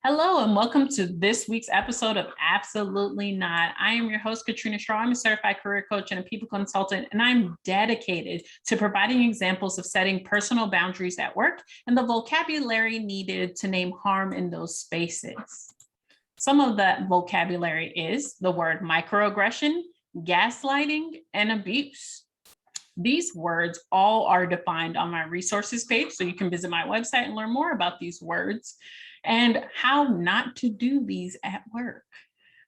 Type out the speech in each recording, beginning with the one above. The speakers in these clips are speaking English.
Hello and welcome to this week's episode of Absolutely Not. I am your host, Katrina Straw. I'm a certified career coach and a people consultant, and I'm dedicated to providing examples of setting personal boundaries at work and the vocabulary needed to name harm in those spaces. Some of that vocabulary is the word microaggression, gaslighting, and abuse. These words all are defined on my resources page, so you can visit my website and learn more about these words and how not to do these at work.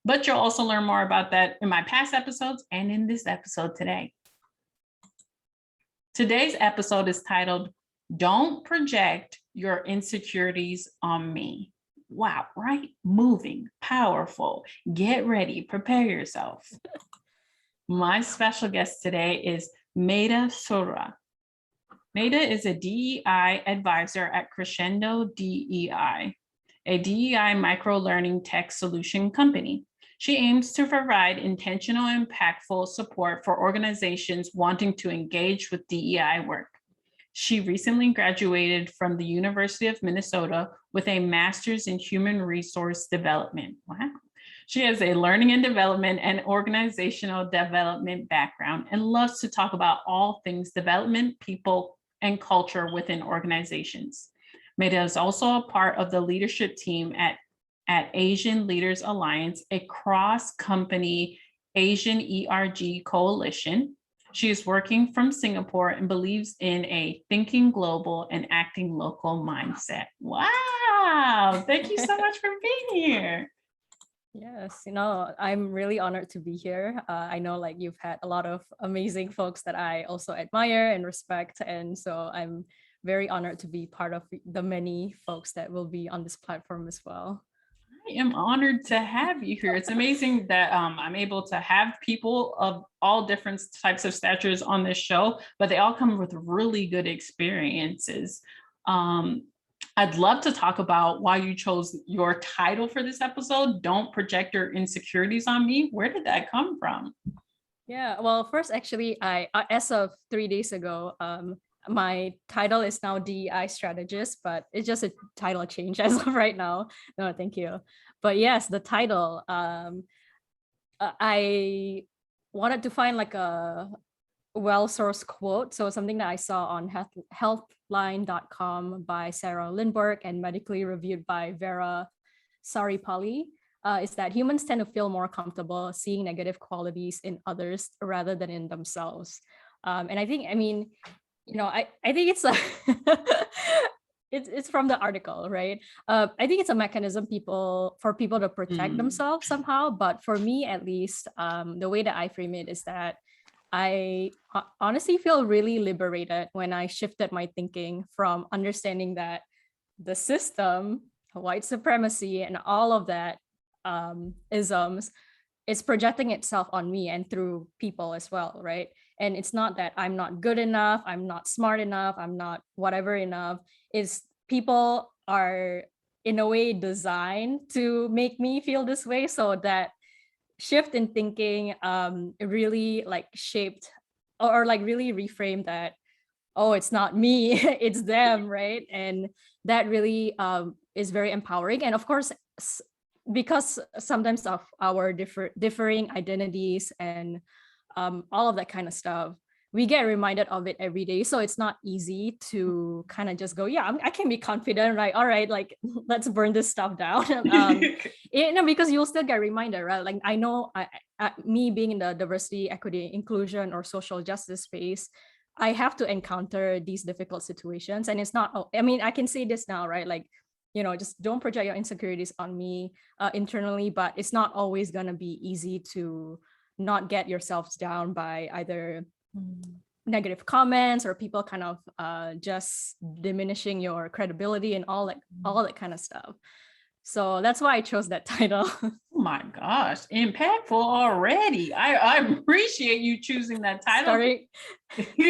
But you'll also learn more about that in my past episodes and in this episode today. Today's episode is titled, Don't Project Your Insecurities on Me. Wow, right? Moving, powerful. Get ready, prepare yourself. My special guest today is Meida Surya. Meida is a DEI advisor at Crescendo DEI, a DEI micro-learning tech solution company. She aims to provide intentional, impactful support for organizations wanting to engage with DEI work. She recently graduated from the University of Minnesota with a master's in human resource development. Wow. She has a learning and development and organizational development background and loves to talk about all things development, people, and culture within organizations. Meida is also a part of the leadership team at Asian Leaders Alliance, a cross-company Asian-ERG coalition. She is working from Singapore and believes in a thinking global and acting local mindset. Wow, thank you so much for being here. Yes, I'm really honored to be here. I know you've had a lot of amazing folks that I also admire and respect. And so I'm very honored to be part of the many folks that will be on this platform as well. I am honored to have you here. It's amazing that I'm able to have people of all different types of statures on this show, but they all come with really good experiences. I'd love to talk about why you chose your title for this episode, Don't Project Your Insecurities on Me. Where did that come from? Yeah, well, first, actually, I as of 3 days ago, my title is now DEI strategist, but it's just a title change as of right now. No, thank you. But yes, the title, I wanted to find a well-sourced quote. So something that I saw on healthline.com by Sarah Lindbergh and medically reviewed by Vera Saripalli is that humans tend to feel more comfortable seeing negative qualities in others rather than in themselves. And I think it's it's from the article, right? I think it's a mechanism for people to protect themselves somehow. But for me, at least, the way that I frame it is that I honestly feel really liberated when I shifted my thinking from understanding that the system, white supremacy, and all of that isms is projecting itself on me and through people as well, right? And it's not that I'm not good enough, I'm not smart enough, I'm not whatever enough. It's people are in a way designed to make me feel this way, so that shift in thinking really shaped or really reframed that, oh, it's not me, it's them, right? And that really is very empowering. And of course, because sometimes of our differing identities and all of that kind of stuff, we get reminded of it every day. So it's not easy to kind of just go, yeah, I can be confident, right? All right, let's burn this stuff down. Because you'll still get reminded, right? I know me being in the diversity, equity, inclusion, or social justice space, I have to encounter these difficult situations. And it's not, I can say this now, right? Just don't project your insecurities on me internally, but it's not always going to be easy to not get yourselves down by either negative comments or people kind of just diminishing your credibility and all that kind of stuff. So that's why I chose that title. Oh my gosh, impactful already. I appreciate you choosing that title.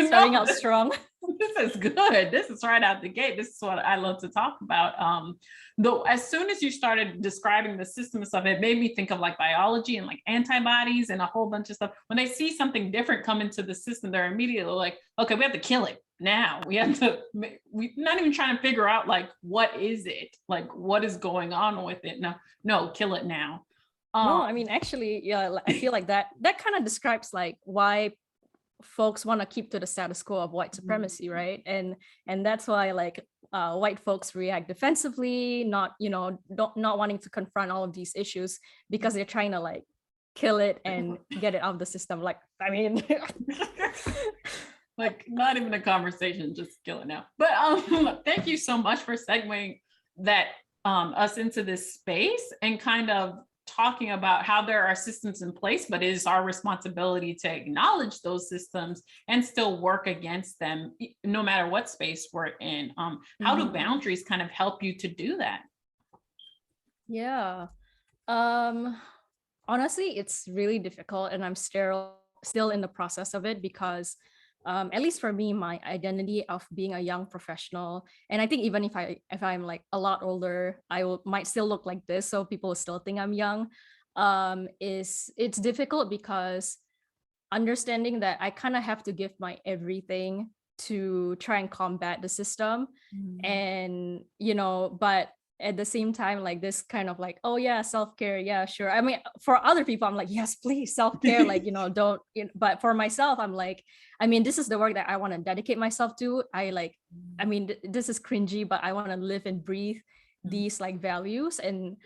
Starting out strong. This is good. This is right out the gate. This is what I love to talk about. Though as soon as you started describing the system and stuff, it made me think of biology and antibodies and a whole bunch of stuff. When they see something different come into the system, they're immediately like, okay, we have to kill it. now. We have to, we're not even trying to figure out like, what is it? Like, what is going on with it? No, kill it now. No, I mean, actually, yeah, I feel like that kind of describes like why folks want to keep to the status quo of white supremacy, right? And that's why like white folks react defensively, not not wanting to confront all of these issues because they're trying to like kill it and get it out of the system. Like, I mean, like not even a conversation, just kill it now. But thank you so much for segueing that us into this space and kind of talking about how there are systems in place, but it is our responsibility to acknowledge those systems and still work against them, no matter what space we're in. How do boundaries kind of help you to do that? Yeah. Honestly, it's really difficult, and I'm still in the process of it because at least for me, my identity of being a young professional, and I think even if I'm like a lot older, might still look like this, so people will still think I'm young. It's difficult because understanding that I kind of have to give my everything to try and combat the system, and but at the same time, like this kind of like, oh yeah, self-care, yeah, sure. I mean, for other people, I'm like, yes, please, self-care, like, don't, but for myself, I'm like, I mean, this is the work that I want to dedicate myself to. I mean, this is cringy, but I want to live and breathe these like values. And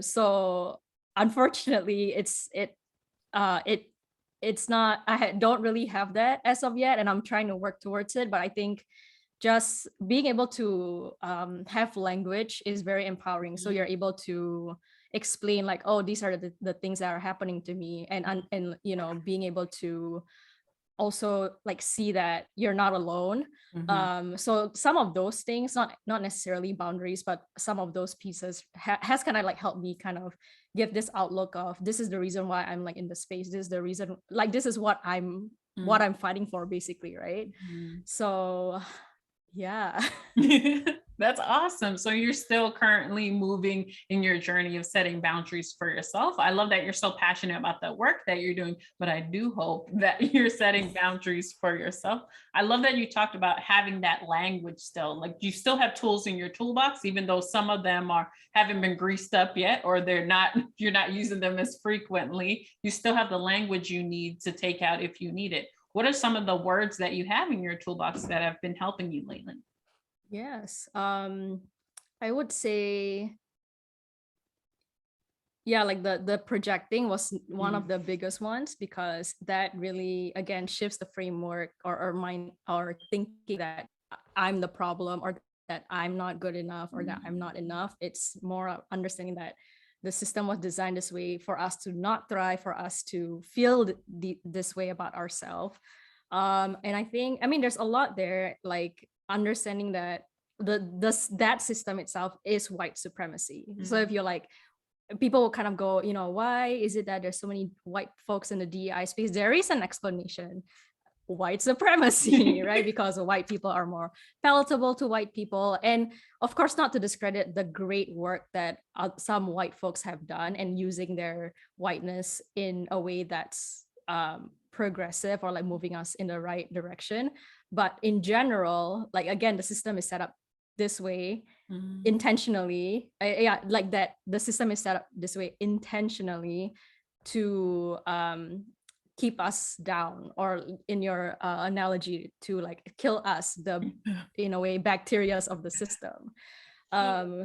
so unfortunately, it's not, don't really have that as of yet, and I'm trying to work towards it. But I think just being able to have language is very empowering. So you're able to explain like, oh, these are the things that are happening to me, and being able to also like see that you're not alone. So some of those things, not necessarily boundaries, but some of those pieces has kind of like helped me kind of give this outlook of, this is the reason why I'm like in the space, this is the reason, like this is what I'm fighting for, basically, right? So yeah. That's awesome. So you're still currently moving in your journey of setting boundaries for yourself. I love that you're so passionate about the work that you're doing, but I do hope that you're setting boundaries for yourself. I love that you talked about having that language still. Like, you still have tools in your toolbox, even though some of them haven't been greased up yet, or you're not using them as frequently. You still have the language you need to take out if you need it. What are some of the words that you have in your toolbox that have been helping you lately? Yes. I would say, yeah, like the projecting was one of the biggest ones, because that really, again, shifts the framework or mind or thinking that I'm the problem, or that I'm not good enough, or that I'm not enough. It's more understanding that the system was designed this way for us to not thrive, for us to feel this way about ourselves. And I think, I mean, there's a lot there, like understanding that that system itself is white supremacy. So if you're like, people will kind of go, why is it that there's so many white folks in the DEI space? There is an explanation: white supremacy, right? Because white people are more palatable to white people. And of course, not to discredit the great work that some white folks have done, and using their whiteness in a way that's progressive, or like moving us in the right direction. But in general, like, again, the system is set up this way intentionally. Yeah, like that the system is set up this way intentionally to keep us down, or in your analogy, to like kill us, the in a way bacterias of the system.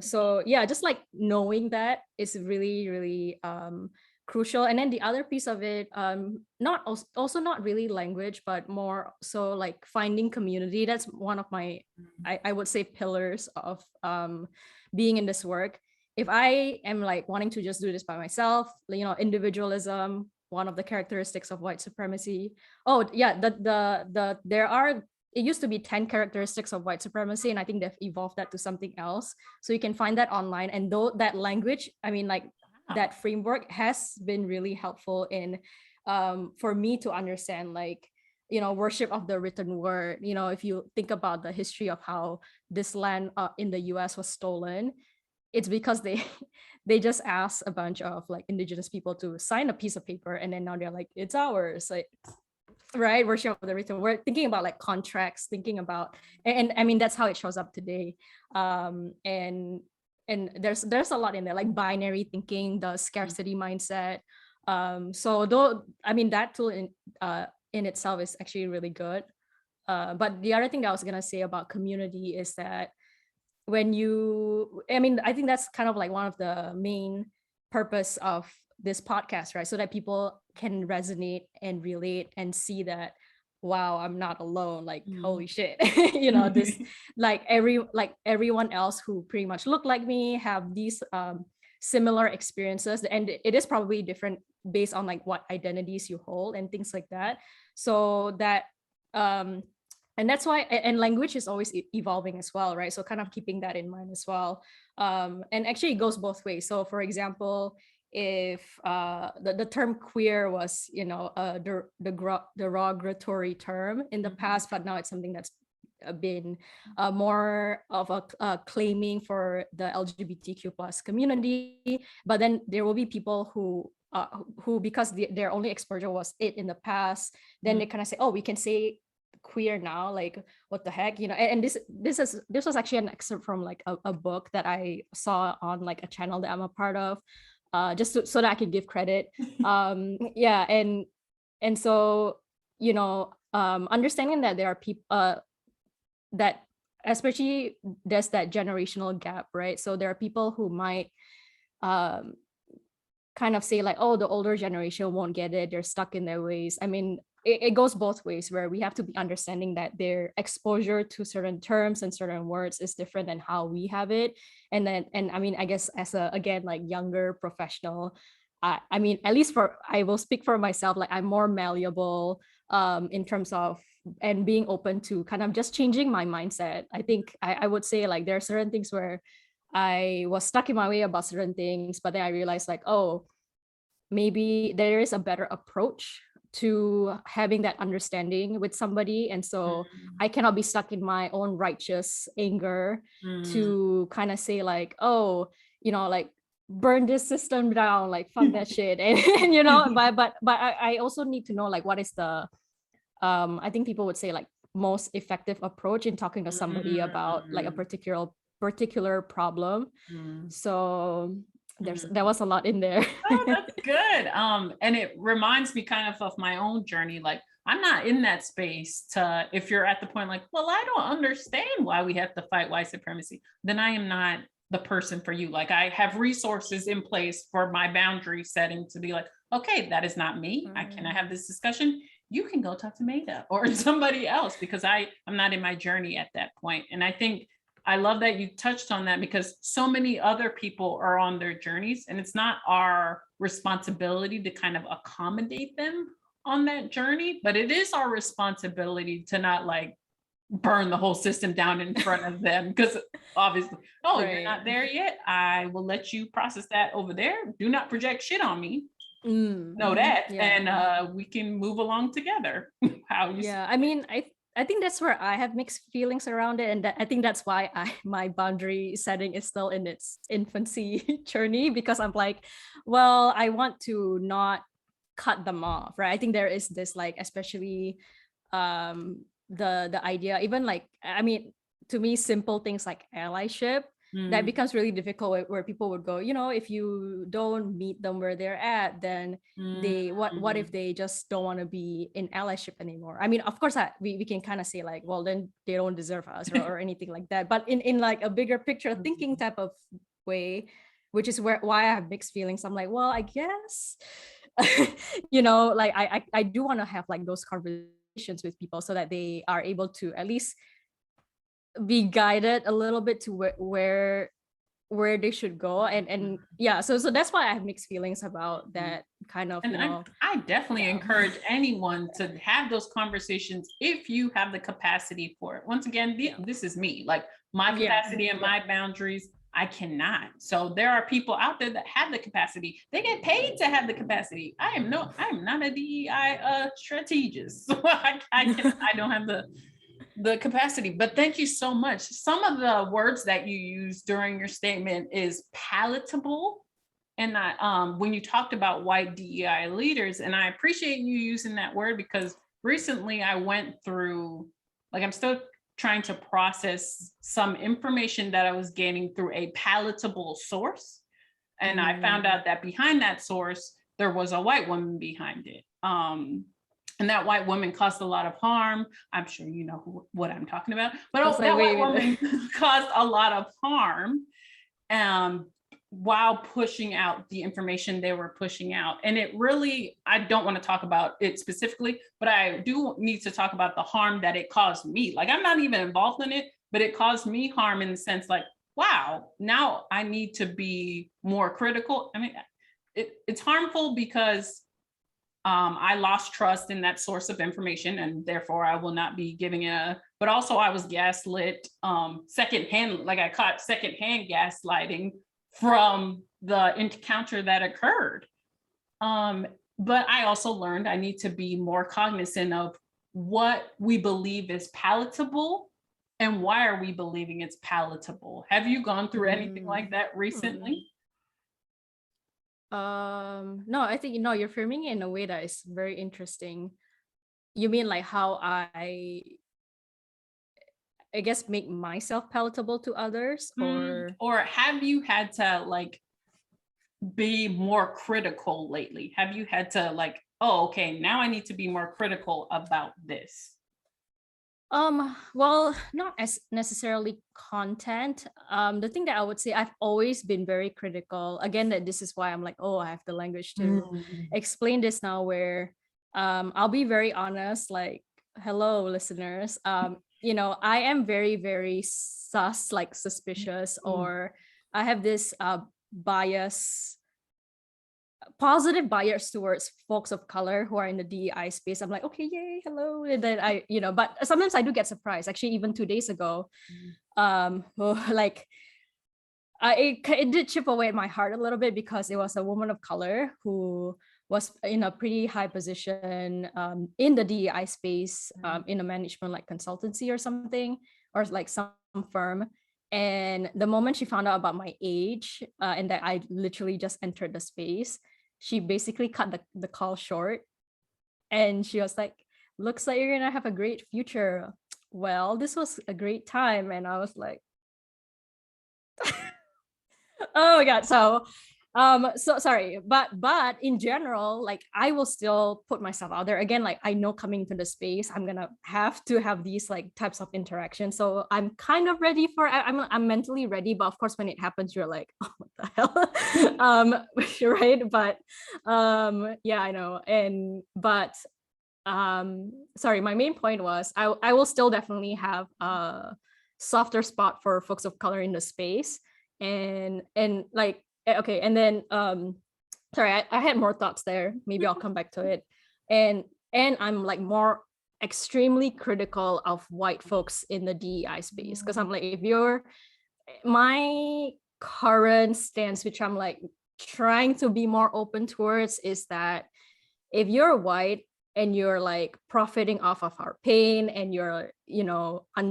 So yeah, just like knowing that is really, really crucial. And then the other piece of it, not really language, but more so like finding community. That's one of my, I would say, pillars of being in this work. If I am like wanting to just do this by myself, individualism, one of the characteristics of white supremacy. Oh yeah, it used to be 10 characteristics of white supremacy, and I think they've evolved that to something else. So you can find that online. And though that language, I mean, like, that framework has been really helpful in for me to understand, like, worship of the written word. If you think about the history of how this land in the US was stolen, it's because they just asked a bunch of like indigenous people to sign a piece of paper, and then now they're like, it's ours. Like, right? Worship of the written word, thinking about like contracts, thinking about, and I mean, that's how it shows up today. And there's a lot in there, like binary thinking, the scarcity mindset. So though, I mean, that tool in itself is actually really good. But the other thing that I was gonna say about community is that I mean, I think that's kind of like one of the main purpose of this podcast, right? So that people can resonate and relate and see that, wow, I'm not alone. Like, holy shit, this like everyone else who pretty much look like me have these similar experiences, and it is probably different based on like what identities you hold and things like that. So that and that's why, and language is always evolving as well, right? So kind of keeping that in mind as well. And actually it goes both ways. So for example, if the term queer was, the derogatory term in the past, but now it's something that's been more of a claiming for the LGBTQ plus community. But then there will be people who because their only exposure was it in the past, then they kind of say, oh, we can say queer now, like what the heck, and this was actually an excerpt from like a book that I saw on like a channel that I'm a part of, just so that I can give credit. Yeah, and so understanding that there are people that, especially there's that generational gap, right? So there are people who might kind of say like, oh, the older generation won't get it, they're stuck in their ways. I mean, it goes both ways, where we have to be understanding that their exposure to certain terms and certain words is different than how we have it. And I mean, I guess as a, again, like younger professional, I mean, at least I will speak for myself, like I'm more malleable in terms of, and being open to kind of just changing my mindset. I think I would say like there are certain things where I was stuck in my way about certain things, but then I realized like, oh, maybe there is a better approach to having that understanding with somebody. And so I cannot be stuck in my own righteous anger to kind of say like, oh, like burn this system down, like fuck that shit. And but I also need to know like what is the I think people would say like most effective approach in talking to somebody about like a particular problem. So there was a lot in there. Oh, that's good. And it reminds me kind of my own journey. Like I'm not in that space to, if you're at the point like, well, I don't understand why we have to fight white supremacy, then I am not the person for you. Like I have resources in place for my boundary setting to be like, okay, that is not me. I cannot have this discussion. You can go talk to Meida or somebody else, because I'm not in my journey at that point. And I think I love that you touched on that, because so many other people are on their journeys, and it's not our responsibility to kind of accommodate them on that journey, but it is our responsibility to not like burn the whole system down in front of them, because obviously, oh, right. You're not there yet. I will let you process that over there. Do not project shit on me. Know that, yeah. And we can move along together. I mean, I think that's where I have mixed feelings around it, and I think that's why my boundary setting is still in its infancy journey, because I'm like, well, I want to not cut them off, right? I think there is this like, especially the idea, even like, I mean, to me, simple things like allyship, that becomes really difficult, where people would go, if you don't meet them where they're at, then they what if they just don't want to be in allyship anymore? I mean, of course we can kind of say like, well, then they don't deserve us, or anything like that, but in like a bigger picture thinking type of way, which is why I have mixed feelings. I'm like, well, I guess like I do want to have like those conversations with people, so that they are able to at least be guided a little bit to where they should go, and yeah, so that's why I have mixed feelings about that kind of. And I definitely encourage anyone to have those conversations if you have the capacity for it. Once again, this is me, like my capacity and my boundaries, I cannot. So there are people out there that have the capacity. They get paid to have the capacity. I am not a DEI strategist, so I don't have the capacity. But thank you so much. Some of the words that you used during your statement is palatable. And when you talked about white DEI leaders, and I appreciate you using that word, because recently I went through, like, I'm still trying to process some information that I was gaining through a palatable source. And I found out that behind that source, there was a white woman behind it. And that white woman caused a lot of harm. I'm sure you know what I'm talking about, but that white woman caused a lot of harm while pushing out the information they were pushing out. And it really, I don't want to talk about it specifically, but I do need to talk about the harm that it caused me. Like, I'm not even involved in it, but it caused me harm in the sense like, wow, now I need to be more critical. I mean, it's harmful because I lost trust in that source of information, and therefore I will not be giving it but also I was gaslit secondhand, like I caught secondhand gaslighting from the encounter that occurred. But I also learned I need to be more cognizant of what we believe is palatable and why are we believing it's palatable. Have you gone through anything like that recently? No, I think, you're framing it in a way that is very interesting. You mean like how I guess make myself palatable to others, or have you had to like be more critical lately? Have you had to like, oh, okay, now I need to be more critical about this? Well, not as necessarily content. The thing that I would say, I've always been very critical. Again, that this is why I'm like, oh, I have the language to explain this now, where I'll be very honest, like, hello, listeners. I am very, very sus, like suspicious, or I have this positive bias towards folks of color who are in the DEI space. I'm like, okay, yay, hello. And then but sometimes I do get surprised. Actually, even 2 days ago, like it did chip away at my heart a little bit, because it was a woman of color who was in a pretty high position in the DEI space, in a management like consultancy or something, or like some firm. And the moment she found out about my age and that I literally just entered the space, she basically cut the call short. And she was like, looks like you're gonna have a great future. Well, this was a great time. And I was like, oh my God. So sorry, but in general, like, I will still put myself out there. Again, like, I know coming to the space, I'm gonna have to have these like types of interactions. So I'm kind of ready for it. I'm mentally ready, but of course when it happens, you're like, oh, what the hell? Right. But yeah, I know. Sorry, my main point was I will still definitely have a softer spot for folks of color in the space. And like, okay, and then sorry, I had more thoughts there. Maybe I'll come back to it. And I'm like more extremely critical of white folks in the DEI space, because I'm like, if you're my current stance, which I'm like trying to be more open towards, is that if you're white and you're like profiting off of our pain, and you're I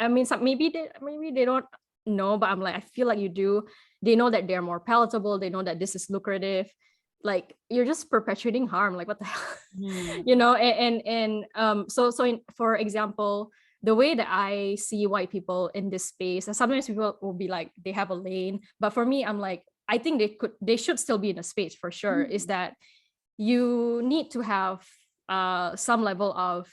mean, maybe they don't know, but I'm like, I feel like you do. They know that they're more palatable, they know that this is lucrative, like, you're just perpetuating harm. Like, what the hell? For example, the way that I see white people in this space, and sometimes people will be like, they have a lane, but for me, I'm like, I think they should still be in a space for sure. Is that you need to have some level of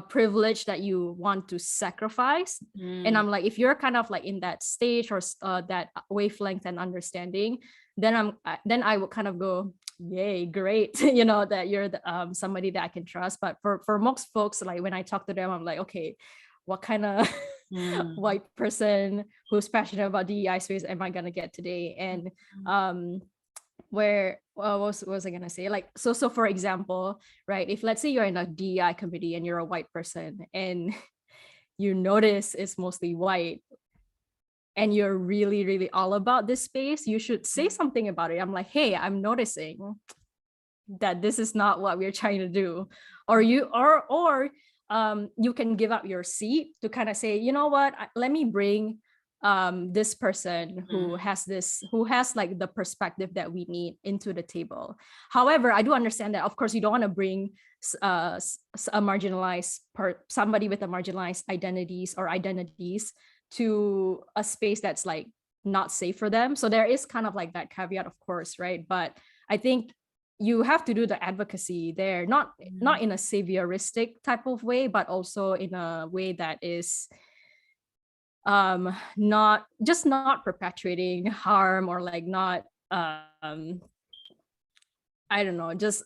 privilege that you want to sacrifice. And I'm like, if you're kind of like in that stage or that wavelength and understanding, then I would kind of go, yay, great, that you're somebody that I can trust. But for most folks, like, when I talk to them, I'm like, okay, what kind of white person who's passionate about DEI space am I gonna get today? And what was I gonna say? Like, so for example, right, if let's say you're in a DEI committee and you're a white person and you notice it's mostly white, and you're really, really all about this space, you should say something about it. I'm like, hey, I'm noticing that this is not what we're trying to do. Or you can give up your seat to kind of say, you know what, let me bring this person who has like the perspective that we need into the table. However, I do understand that, of course, you don't want to bring a marginalized somebody with a marginalized identities to a space that's like not safe for them. So there is kind of like that caveat, of course, right? But I think you have to do the advocacy there, not in a savioristic type of way, but also in a way that is not perpetuating harm, or like not I don't know, just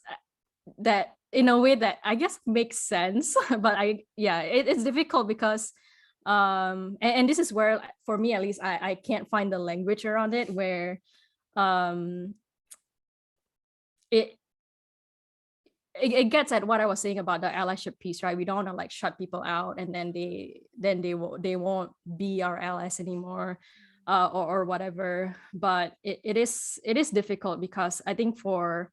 that in a way that I guess makes sense. But it's difficult because and this is where, for me at least, I can't find the language around it, where it gets at what I was saying about the allyship piece, right? We don't want to like shut people out, and then they won't be our allies anymore, or whatever. But it is difficult, because I think for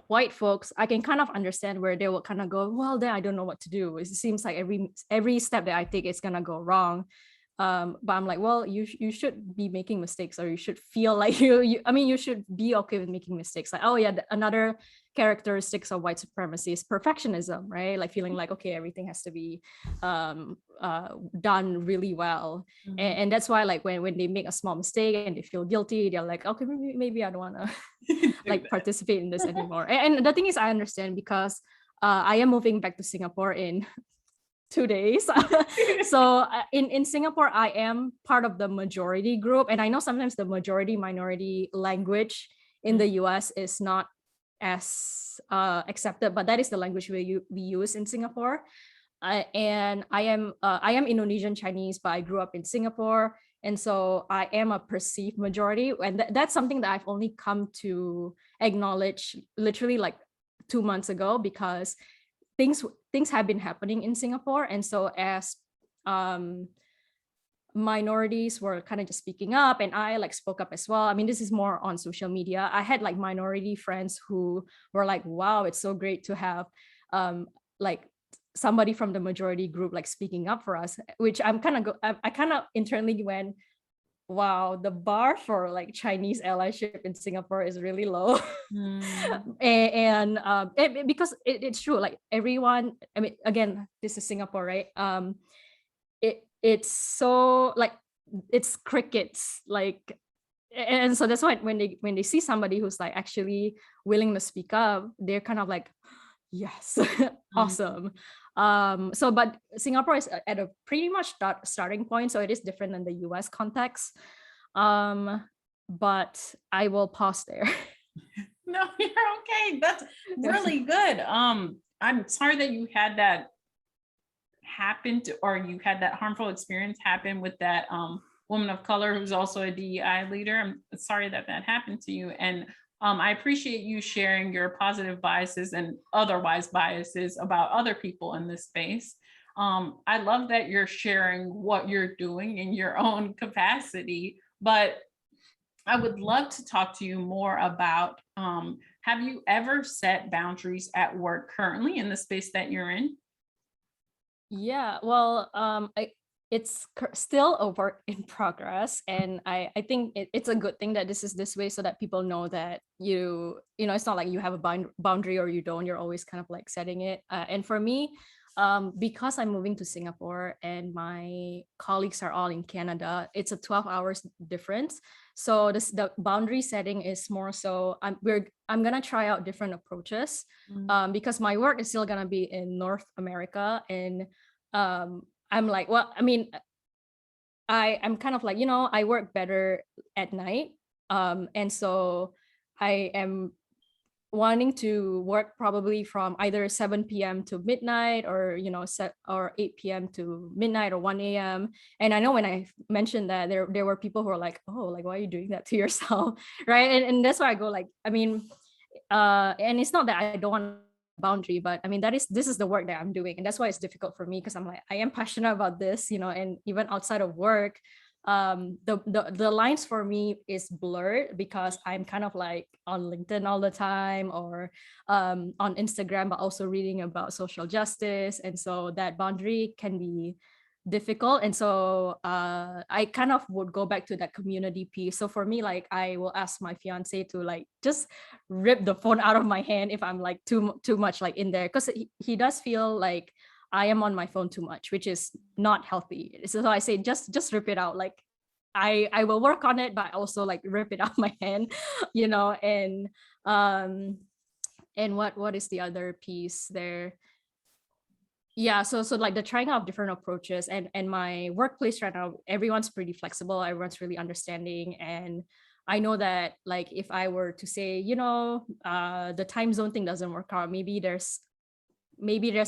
white folks, I can kind of understand where they will kind of go, well, then I don't know what to do. It seems like every step that I take is gonna go wrong. But I'm like, well, you should be making mistakes, or you should feel like you should be okay with making mistakes. Like, oh yeah, another characteristics of white supremacy is perfectionism, right? Like feeling like, okay, everything has to be done really well. And that's why, like, when they make a small mistake and they feel guilty, they're like, okay, maybe I don't want to like participate in this anymore. And the thing is, I understand, because I am moving back to Singapore in 2 days. So in Singapore, I am part of the majority group. And I know sometimes the majority minority language in the US is not as accepted, but that is the language we use in Singapore. And I am Indonesian Chinese, but I grew up in Singapore. And so I am a perceived majority. And that's something that I've only come to acknowledge literally like 2 months ago, because things have been happening in Singapore. And so as minorities were kind of just speaking up, and I like spoke up as well. I mean, this is more on social media. I had like minority friends who were like, wow, it's so great to have like somebody from the majority group like speaking up for us, which I kind of internally went, wow, the bar for like Chinese allyship in Singapore is really low. Because it's true, like everyone, I mean, again, this is Singapore, right? It's so like, it's crickets, like, and so that's why when they see somebody who's like actually willing to speak up, they're kind of like, yes, awesome. So but Singapore is at a pretty much starting point, so it is different than the US context. But I will pause there. No, you're okay. That's really good. I'm sorry that you had that happen to, or you had that harmful experience happen with that woman of color who's also a DEI leader. I'm sorry that happened to you. And I appreciate you sharing your positive biases and otherwise biases about other people in this space. I love that you're sharing what you're doing in your own capacity, but I would love to talk to you more about, have you ever set boundaries at work currently in the space that you're in? Yeah, well, it's still a work in progress, and I think it's a good thing that this is this way, so that people know that you know, it's not like you have a boundary or you don't. You're always kind of like setting it. And for me, because I'm moving to Singapore and my colleagues are all in Canada, it's a 12 hours difference. So the boundary setting is more so I'm gonna try out different approaches, because my work is still gonna be in North America, and I'm like, well, I mean, I'm kind of like, you know, I work better at night, and so I am wanting to work probably from either 7 p.m. to midnight, or you know, or 8 p.m. to midnight, or 1 a.m. And I know when I mentioned that, there were people who are like, oh, like, why are you doing that to yourself? Right. And that's why I go like, I mean, and it's not that I don't want boundary, but I mean, this is the work that I'm doing, and that's why it's difficult for me, because I'm like, I am passionate about this, you know, and even outside of work, the lines for me is blurred, because I'm kind of like on LinkedIn all the time, or on Instagram, but also reading about social justice, and so that boundary can be difficult. And so I kind of would go back to that community piece. So for me, like I will ask my fiance to like just rip the phone out of my hand if I'm like too much like in there, because he does feel like I am on my phone too much, which is not healthy. So I say just rip it out. Like I will work on it, but also like rip it out my hand, you know. And what is the other piece there? Yeah, so like the trying out of different approaches, and my workplace right now, everyone's pretty flexible, everyone's really understanding. And I know that like if I were to say, the time zone thing doesn't work out, maybe there's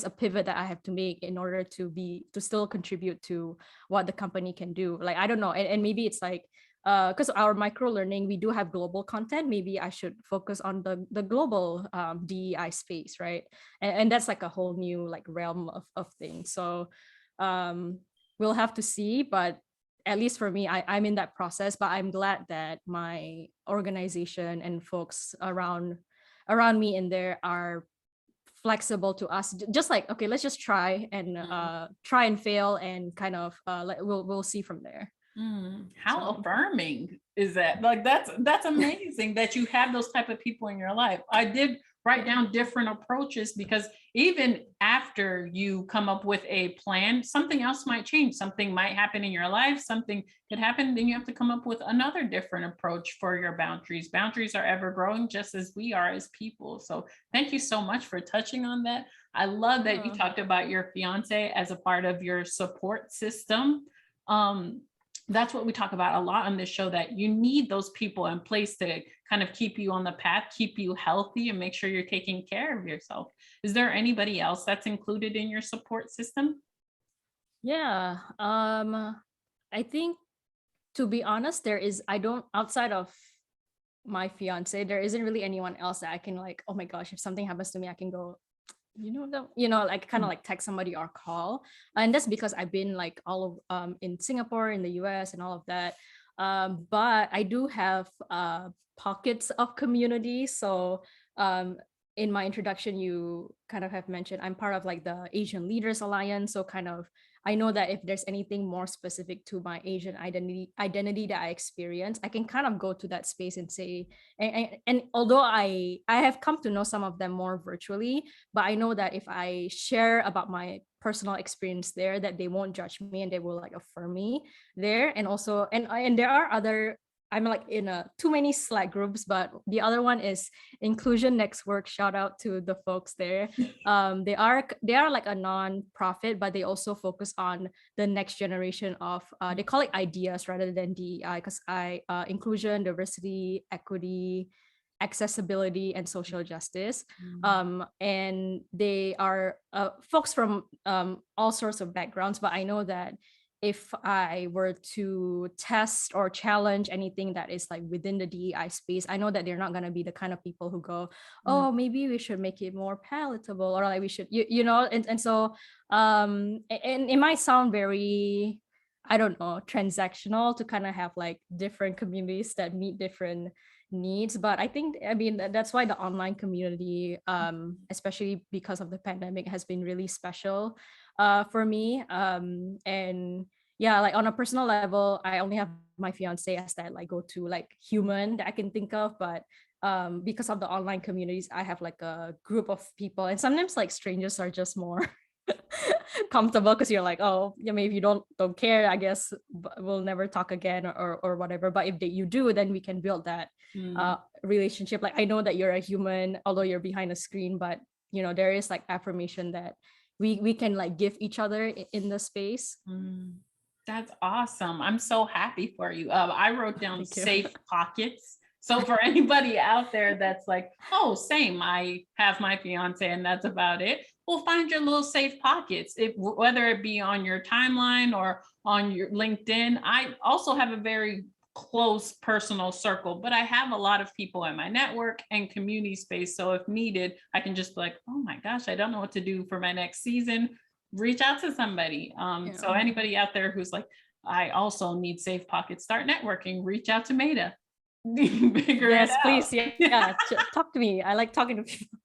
a pivot that I have to make in order to still contribute to what the company can do. Like, I don't know. And maybe it's like, because our micro learning, we do have global content. Maybe I should focus on the global DEI space, right? And that's like a whole new like realm of things. So we'll have to see, but at least for me, I'm in that process. But I'm glad that my organization and folks around me in there are flexible to us, just like, okay, let's just try and fail, and kind of we'll see from there. How So- affirming is that? Like, that's amazing that you have those type of people in your life. I did write down different approaches, because even after you come up with a plan, something else might change, something might happen in your life, something could happen, then you have to come up with another different approach for your boundaries. Boundaries are ever growing, just as we are as people. So thank you so much for touching on that. I love that you talked about your fiance as a part of your support system. That's what we talk about a lot on this show, that you need those people in place to kind of keep you on the path, keep you healthy, and make sure you're taking care of yourself. Is there anybody else that's included in your support system? Yeah. I think, to be honest, outside of my fiance, there isn't really anyone else that I can like, oh my gosh, if something happens to me, I can go, like kind of like text somebody or call. And that's because I've been like all of in Singapore, in the US, and all of that. But I do have pockets of community. So in my introduction, you kind of have mentioned I'm part of like the Asian Leaders Alliance. So kind of, I know that if there's anything more specific to my Asian identity that I experience, I can kind of go to that space and say, and although I have come to know some of them more virtually, but I know that if I share about my personal experience there, that they won't judge me and they will like affirm me there. And also, and there are other, I'm like in too many Slack groups, but the other one is Inclusion Next Work. Shout out to the folks there. They are like a non-profit, but they also focus on the next generation of they call it ideas rather than DEI, because inclusion, diversity, equity, accessibility, and social justice. And they are folks from all sorts of backgrounds, but I know that if I were to test or challenge anything that is like within the DEI space, I know that they're not going to be the kind of people who go, oh, maybe we should make it more palatable, or like we should, and so and it might sound very, I don't know, transactional to kind of have like different communities that meet different needs. But I think, I mean, that's why the online community, especially because of the pandemic, has been really special for me. And yeah, like on a personal level, I only have my fiance as that like go to like human that I can think of, but because of the online communities, I have like a group of people, and sometimes like strangers are just more comfortable, because you're like, oh yeah, maybe if you don't care, I guess we'll never talk again, or whatever. But if you do, then we can build that relationship. Like, I know that you're a human, although you're behind a screen, but there is like affirmation that we can like give each other in the space. That's awesome. I'm so happy for you. I wrote down Thank you. safe pockets. So for anybody out there that's like, oh, same, I have my fiance and that's about it. Well, find your little safe pockets, whether it be on your timeline or on your LinkedIn. I also have a very close personal circle, but I have a lot of people in my network and community space. So if needed, I can just be like, oh my gosh, I don't know what to do for my next season. Reach out to somebody. So anybody out there who's like, I also need safe pockets, start networking, reach out to Meida. Yes, please. Yeah. Talk to me. I like talking to people.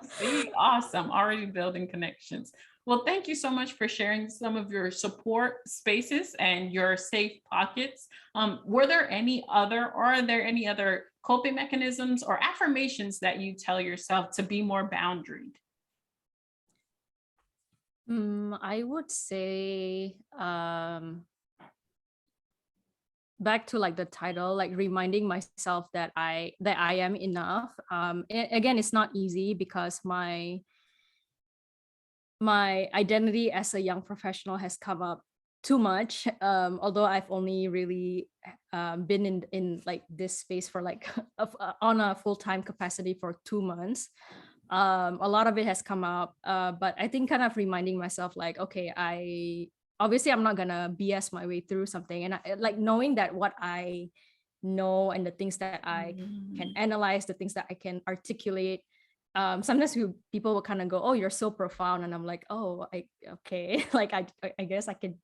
See, awesome. Already building connections. Well, thank you so much for sharing some of your support spaces and your safe pockets. Were there any other, or are there any other coping mechanisms or affirmations that you tell yourself to be more boundaried? I would say back to like the title, like reminding myself that I am enough. Again, it's not easy because my identity as a young professional has come up too much. Although I've only really been in like this space for like on a full-time capacity for 2 months. A lot of it has come up, but I think kind of reminding myself like, okay, obviously I'm not gonna BS my way through something, and like knowing that what I know and the things that I can analyze, the things that I can articulate. Sometimes people will kind of go, "Oh, you're so profound," and I'm like, "Oh, okay." Like I guess I can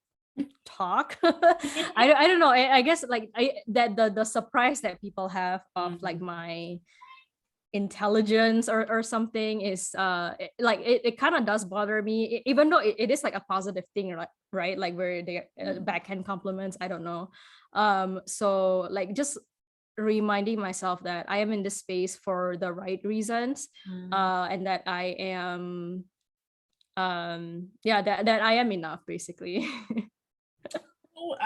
talk. I don't know. I guess like that the surprise that people have of like my intelligence or something is like it kind of does bother me, even though it is like a positive thing, right? Like where they backhand compliments, I don't know. So like just reminding myself that I am in this space for the right reasons, and that I am that I am enough basically. Oh,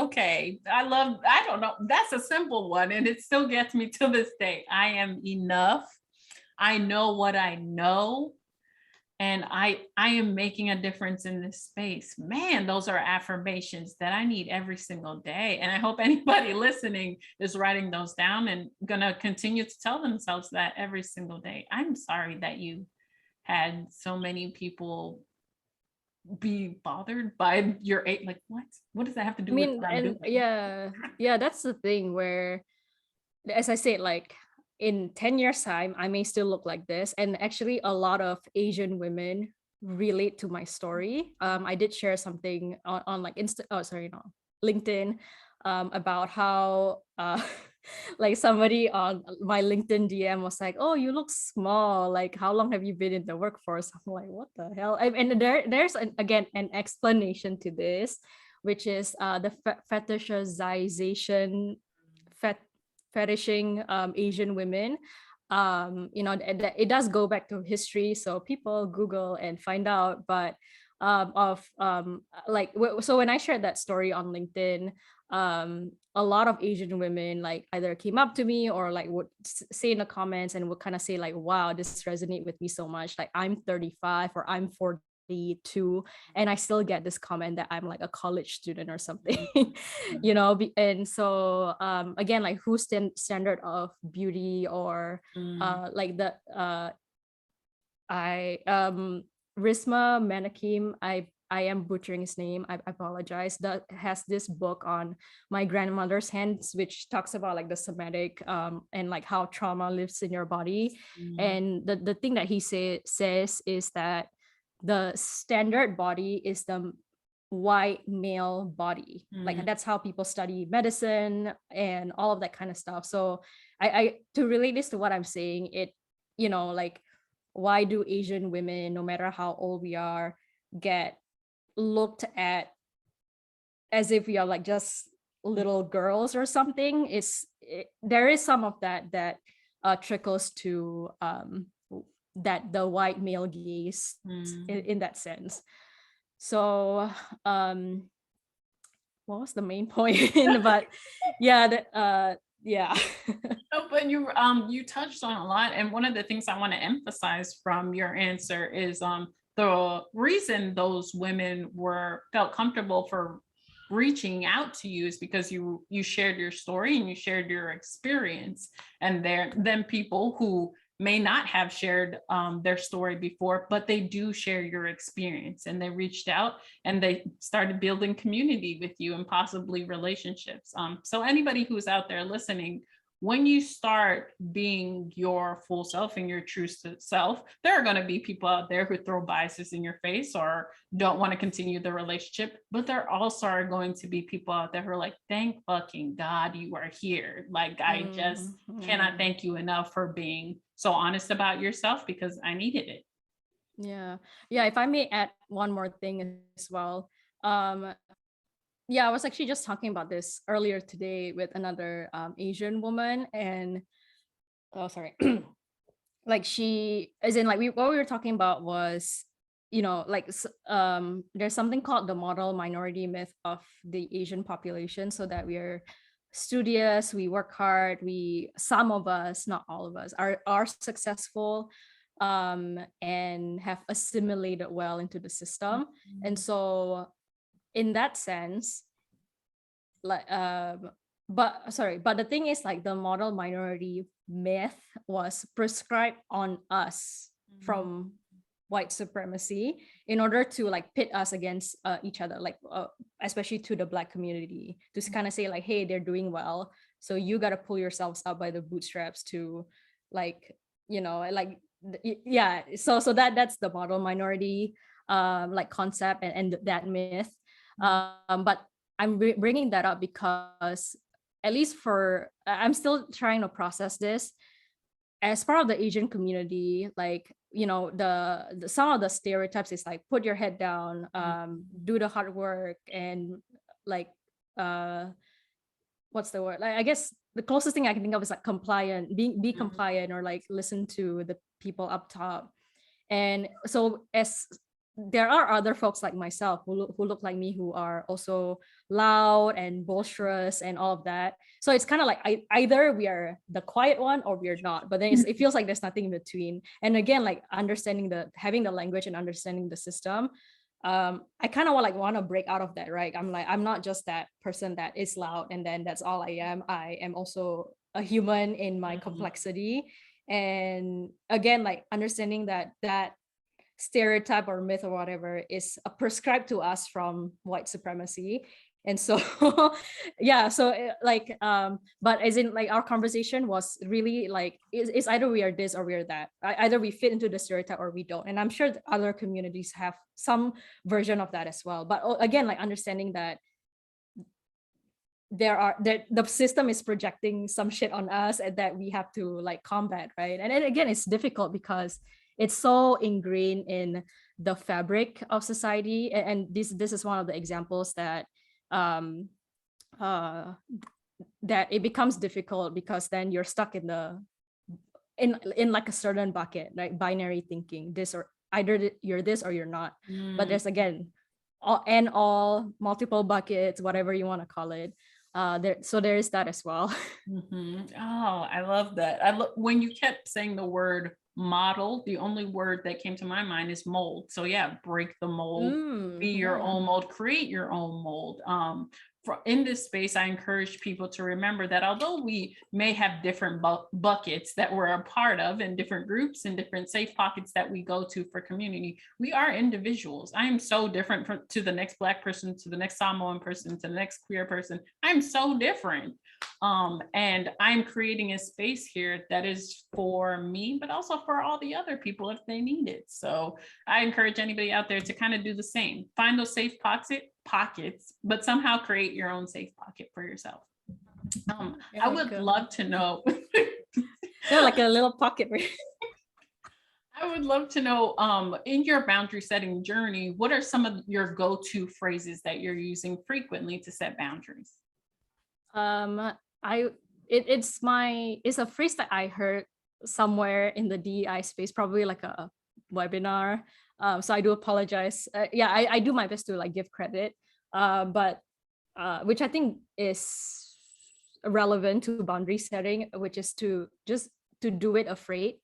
okay. I don't know. That's a simple one, and it still gets me to this day. I am enough. I know what I know, and I am making a difference in this space. Man, those are affirmations that I need every single day. And I hope anybody listening is writing those down and gonna continue to tell themselves that every single day. I'm sorry that you had so many people be bothered by your age. Like, what does that have to I do with mean, what I'm and doing? yeah, that's the thing where, as I said, like in 10 years time I may still look like this, and actually a lot of Asian women relate to my story. I did share something on like LinkedIn, about how like somebody on my LinkedIn DM was like, "Oh, you look small, like how long have you been in the workforce?" I'm like, what the hell? And there's again an explanation to this, which is the fetishization fetishing Asian women. It does go back to history, so people Google and find out. But so when I shared that story on LinkedIn, a lot of Asian women like either came up to me or like would say in the comments and would kind of say like, "Wow, this resonate with me so much. Like I'm 35 or I'm 42, and I still get this comment that I'm like a college student or something." And so again, like whose standard of beauty or like the I Risma Manakim, I am butchering his name, I apologize, that has this book on my grandmother's hands, which talks about like the somatic and like how trauma lives in your body. And the thing that he says is that the standard body is the white male body. Like that's how people study medicine and all of that kind of stuff. So I to relate this to what I'm saying, like why do Asian women, no matter how old we are, get looked at as if we are like just little girls or something? There is some of that trickles to that the white male gaze in that sense. So what was the main point? But yeah. No, but you touched on a lot, and one of the things I want to emphasize from your answer is the reason those women felt comfortable for reaching out to you is because you shared your story and you shared your experience, and then people who may not have shared their story before, but they do share your experience, and they reached out and they started building community with you and possibly relationships. So anybody who's out there listening, when you start being your full self and your true self, there are going to be people out there who throw biases in your face or don't want to continue the relationship. But there also are going to be people out there who are like, thank fucking God you are here. Like, I just cannot thank you enough for being so honest about yourself, because I needed it. Yeah, if I may add one more thing as well. um yeah, I was actually just talking about this earlier today with another Asian woman, and oh sorry, like she, as in like what we were talking about was, like there's something called the model minority myth of the Asian population, so that we are studious, we work hard, some of us, not all of us, are successful, and have assimilated well into the system. And so in that sense, like but the thing is, like, the model minority myth was prescribed on us from white supremacy in order to like pit us against each other, like especially to the Black community, to kind of say like, hey, they're doing well, so you got to pull yourselves up by the bootstraps to, like, like yeah, so that's the model minority like concept, and that myth. But I'm bringing that up because, at least I'm still trying to process this as part of the Asian community. Like, the some of the stereotypes is like, put your head down, do the hard work, and like, what's the word? Like, I guess the closest thing I can think of is like compliant, be compliant, or like listen to the people up top. And so, as there are other folks like myself who look like me, who are also loud and boisterous and all of that. So it's kind of like, either we are the quiet one or we're not. But then it feels like there's nothing in between. And again, like having the language and understanding the system, I kind of want to break out of that, right? I'm like, I'm not just that person that is loud and then that's all I am. I am also a human in my complexity. And again, like, understanding that stereotype or myth or whatever is prescribed to us from white supremacy. And so yeah, so but as in, like, our conversation was really like, it's either we are this or we are that. Either we fit into the stereotype or we don't. And I'm sure that other communities have some version of that as well. But again, like, understanding that the system is projecting some shit on us, and that we have to like combat, right? And then again, it's difficult because it's so ingrained in the fabric of society. And this is one of the examples that uh that it becomes difficult, because then you're stuck in like a certain bucket, like binary thinking, this or either you're this or you're not. But there's, again, all multiple buckets, whatever you want to call it. So there is that as well. Oh, I love that. When you kept saying the word model, the only word that came to my mind is mold. So yeah, break the mold, be your own mold, create your own mold. In this space, I encourage people to remember that although we may have different buckets that we're a part of, and different groups and different safe pockets that we go to for community, we are individuals. I am so different to the next Black person, to the next Samoan person, to the next queer person. I'm so different. And I'm creating a space here that is for me, but also for all the other people if they need it. So I encourage anybody out there to kind of do the same. Find those safe pockets, but somehow create your own safe pocket for yourself. I would love to know. Yeah, like a little pocket. I would love to know, in your boundary setting journey, what are some of your go-to phrases that you're using frequently to set boundaries? It's a phrase that I heard somewhere in the DEI space, probably like a webinar. So I do apologize. Yeah, I do my best to like give credit, but which I think is relevant to boundary setting, which is to do it afraid,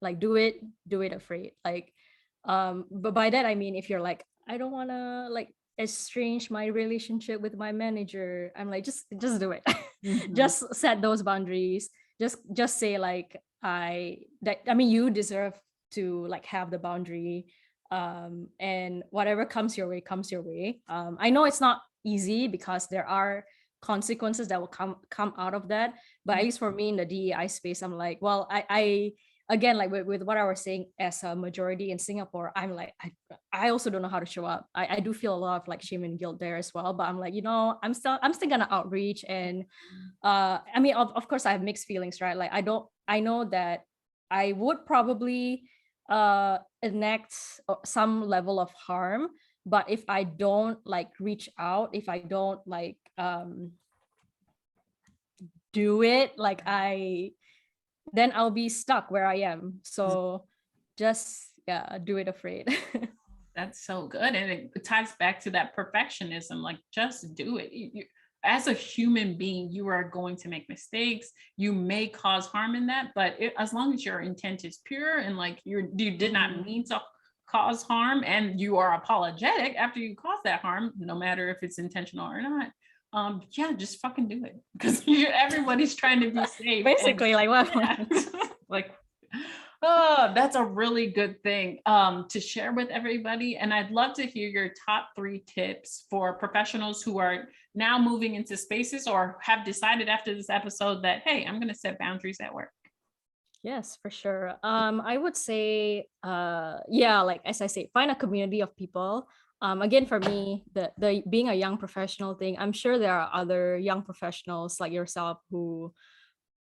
like do it afraid. Like, but by that I mean, if you're like, I don't want to like estrange my relationship with my manager, I'm like, just do it. Just set those boundaries. Just say like, you deserve to like have the boundary, and whatever comes your way. I know it's not easy because there are consequences that will come out of that, but at least for me in the DEI space, I'm like, well, I again, like with what I was saying, as a majority in Singapore, I'm like, I also don't know how to show up. I do feel a lot of like shame and guilt there as well, but I'm like, I'm still gonna outreach. And I mean, of course I have mixed feelings, right? Like, I know that I would probably enact some level of harm, but if I don't like reach out, if I don't like do it, like then I'll be stuck where I am. So just do it afraid. That's so good. And it ties back to that perfectionism, like just do it. As a human being, you are going to make mistakes. You may cause harm in that, but as long as your intent is pure and like you did not mean to cause harm and you are apologetic after you cause that harm, no matter if it's intentional or not, yeah, just fucking do it, because everybody's trying to be safe. Basically, like what? Yeah. Like, oh, that's a really good thing to share with everybody. And I'd love to hear your top 3 tips for professionals who are now moving into spaces or have decided after this episode that, hey, I'm going to set boundaries at work. Yes, for sure. I would say, like as I say, find a community of people. Again, for me, the being a young professional thing, I'm sure there are other young professionals like yourself who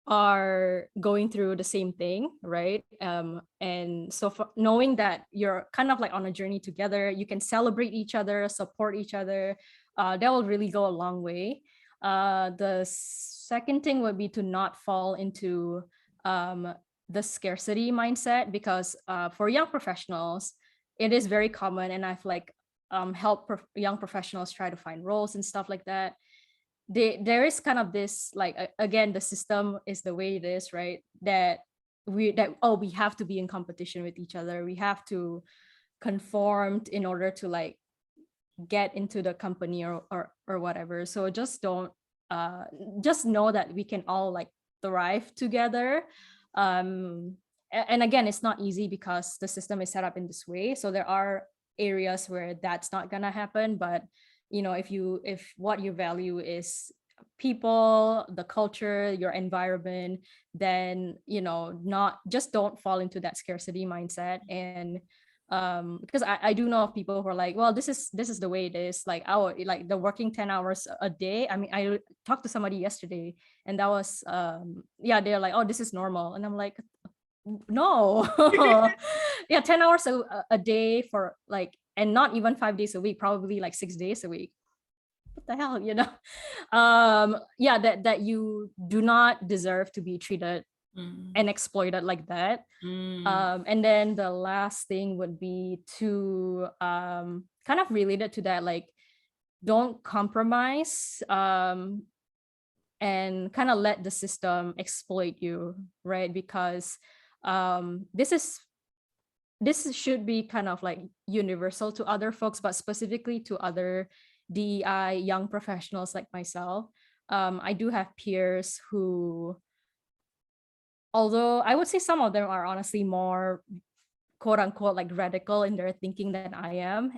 are going through the same thing, right? And so knowing that you're kind of like on a journey together, you can celebrate each other, support each other, that will really go a long way. The second thing would be to not fall into the scarcity mindset, because for young professionals, it is very common, and I've like helped young professionals try to find roles and stuff like that. There is kind of this like again, the system is the way it is, right? That we have to be in competition with each other, we have to conform in order to like get into the company or whatever. So just don't just know that we can all like thrive together. And again, it's not easy because the system is set up in this way, so there are areas where that's not gonna happen. But if what you value is people, the culture, your environment, then not just don't fall into that scarcity mindset. And because I do know of people who are like, well, this is the way it is, like like the working 10 hours a day. I mean, I talked to somebody yesterday and that was they're like, oh, this is normal. And I'm like, no. Yeah, 10 hours a day for like, and not even 5 days a week, probably like 6 days a week. What the hell, that you do not deserve to be treated and exploited like that. And then the last thing would be to kind of related to that, like don't compromise and kind of let the system exploit you, right? Because this should be kind of like universal to other folks, but specifically to other DEI young professionals like myself. I do have peers who, although I would say some of them are honestly more quote unquote like radical in their thinking than I am.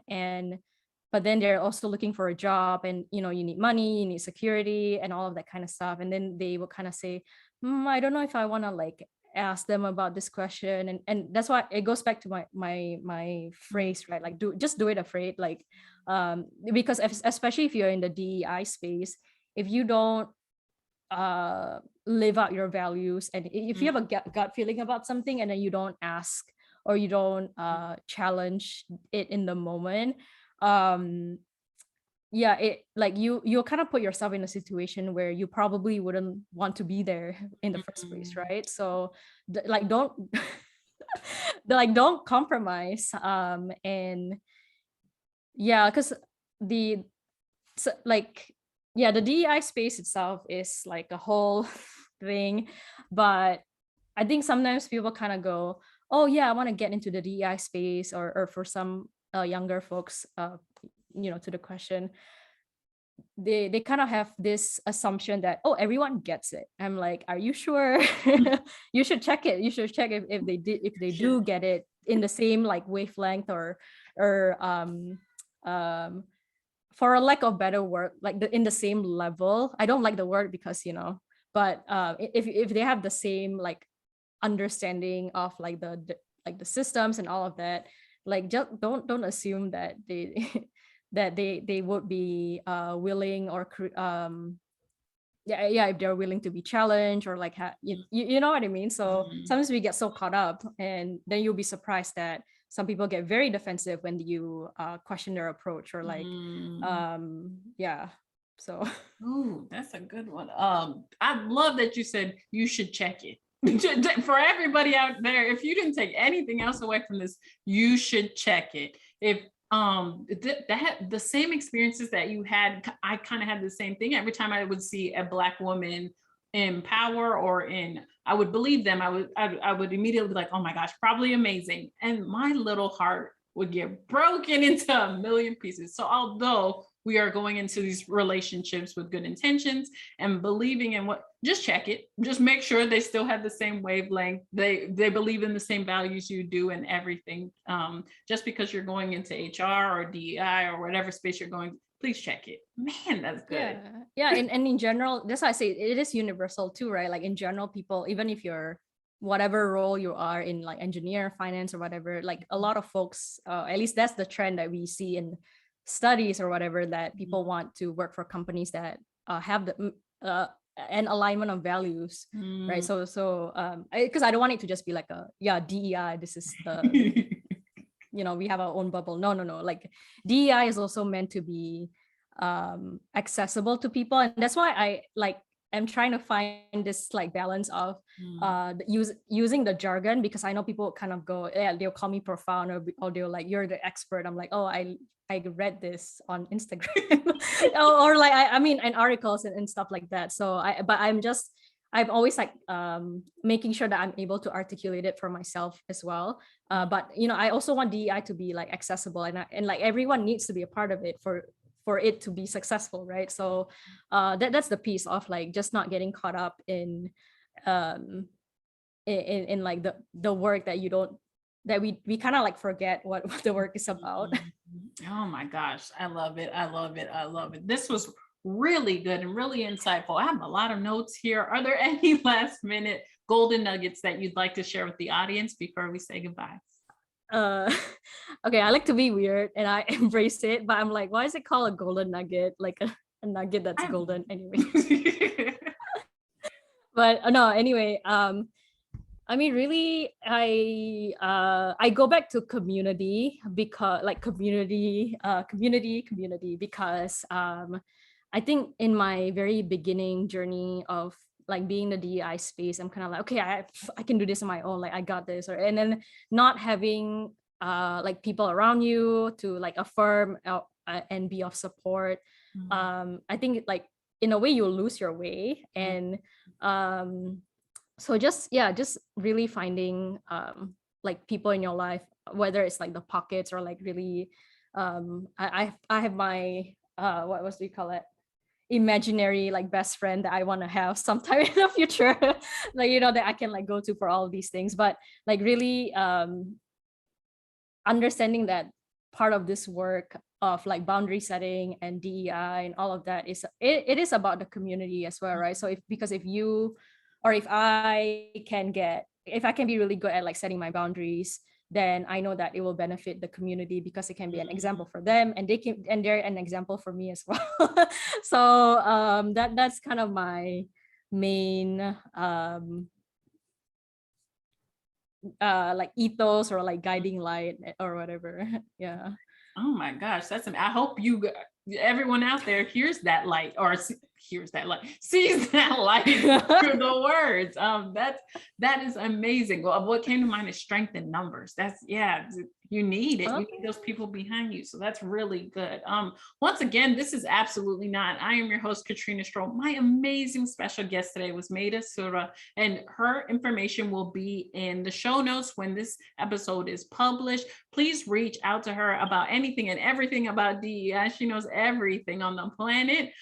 But then they're also looking for a job, and you need money, you need security and all of that kind of stuff. And then they will kind of say, I don't know if I want to like ask them about this question. And that's why it goes back to my phrase, right? Like just do it afraid. Like because especially if you're in the DEI space, if you don't live out your values, and if you have a gut feeling about something and then you don't ask or you don't challenge it in the moment, it like you'll kind of put yourself in a situation where you probably wouldn't want to be there in the first place, right? So like don't don't compromise. And because the DEI space itself is like a whole thing, but I think sometimes people kind of go, oh yeah, I want to get into the DEI space, or for some younger folks, to the question, they kind of have this assumption that, oh, everyone gets it. I'm like, are you sure? You should check it. You should check if they do get it in the same like wavelength, or for a lack of better word, like in the same level. I don't like the word because but if they have the same like understanding of like the systems and all of that, like just don't assume that they that they would be willing or if they're willing to be challenged or like you know what I mean. So sometimes we get so caught up, and then you'll be surprised that some people get very defensive when you question their approach or like yeah. So ooh, that's a good one. I love that you said you should check it. For everybody out there, if you didn't take anything else away from this, you should check it. If that the same experiences that you had, I kind of had the same thing. Every time I would see a Black woman in power or in, I would believe them, I would immediately be like, oh my gosh, probably amazing, and my little heart would get broken into a million pieces. So although we are going into these relationships with good intentions and believing in what, just check it, just make sure they still have the same wavelength, they believe in the same values you do and everything. Just because you're going into HR or DEI or whatever space you're going, please check it. Man, that's good. Yeah. And in general, that's why I say it is universal too, right? Like in general, people, even if you're whatever role you are in, like engineer, finance or whatever, like a lot of folks, at least that's the trend that we see in studies or whatever, that people want to work for companies that have the an alignment of values, right? So because I don't want it to just be like DEI, this is the we have our own bubble. No, like DEI is also meant to be accessible to people, and that's why I like I'm trying to find this like balance of using the jargon, because I know people kind of go, yeah, they'll call me profound, or they'll like, you're the expert. I'm like, oh, I read this on Instagram or like I mean in articles and stuff like that. So I'm always like making sure that I'm able to articulate it for myself as well. But I also want DEI to be like accessible, and like everyone needs to be a part of it for it to be successful, right? So that's the piece of like just not getting caught up in like the work that you don't, that we kind of like forget what the work is about. Oh my gosh, I love it. This was really good and really insightful. I have a lot of notes here. Are there any last minute golden nuggets that you'd like to share with the audience before we say goodbye? Okay, I like to be weird and I embrace it, but I'm like, why is it called a golden nugget? Like a nugget that's golden anyway. But no, anyway, I mean, really, I go back to community, because like community, because I think in my very beginning journey of like being the DEI space, I'm kind of like, okay, I can do this on my own, like I got this, and then not having like people around you to like affirm and be of support. I think like in a way you'll lose your way, and so just really finding like people in your life, whether it's like the pockets or like really I have my what do you call it, imaginary like best friend that I want to have sometime in the future, like that I can like go to for all of these things. But like really understanding that part of this work of like boundary setting and DEI and all of that is it is about the community as well, right? So if you, or if I can be really good at like setting my boundaries, then I know that it will benefit the community, because it can be an example for them, and they're an example for me as well. So that's kind of my main like ethos or like guiding light or whatever. Yeah. Oh my gosh, I hope everyone out there hears that light, or sees that light through the words. That is amazing. Well, what came to mind is strength in numbers. You need it. You need those people behind you. So that's really good. Once again, this is Absolutely Not. I am your host, Katrina Stroll. My amazing special guest today was Meida Surya, and her information will be in the show notes when this episode is published. Please reach out to her about anything and everything about DEI. She knows everything on the planet.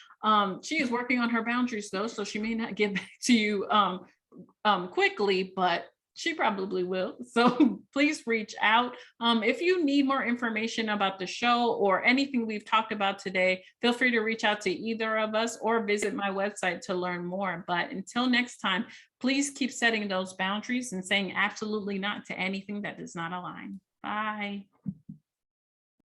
She is working on her boundaries though, so she may not get back to you quickly, but she probably will. So please reach out. If you need more information about the show or anything we've talked about today, feel free to reach out to either of us or visit my website to learn more. But until next time, please keep setting those boundaries and saying absolutely not to anything that does not align. Bye.